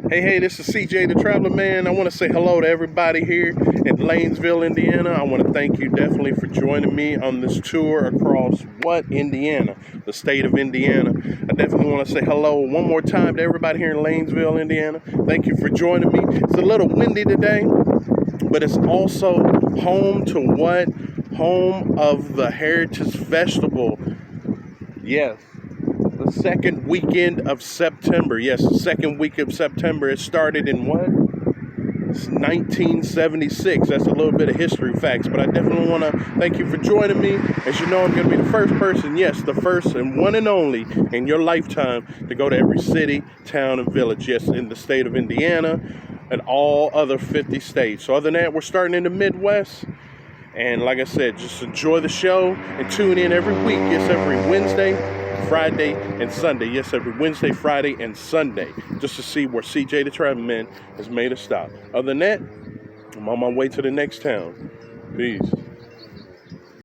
Hey, this is CJ the Traveler Man. I want to say hello to everybody here in Lanesville, Indiana. I want to thank you definitely for joining me on this tour across Indiana, the state of Indiana. I definitely want to say hello one more time to everybody here in Lanesville, Indiana. Thank you for joining me. It's a little windy today, but it's also home to what? Home of the Heritage Festival. Yes. The second weekend of September. Yes, the second week of September. It started in what? It's 1976. That's a little bit of history facts, but I definitely want to thank you for joining me. As you know, I'm going to be the first person, yes, the first and one and only in your lifetime to go to every city, town, and village, yes, in the state of Indiana and all other 50 states. So other than that, we're starting in the Midwest. And like I said, just enjoy the show and tune in every week. Yes, every Wednesday, Friday, and Sunday. Yes, every Wednesday, Friday, and Sunday. Just to see where CJ the Traveler Man has made a stop. Other than that, I'm on my way to the next town. Peace.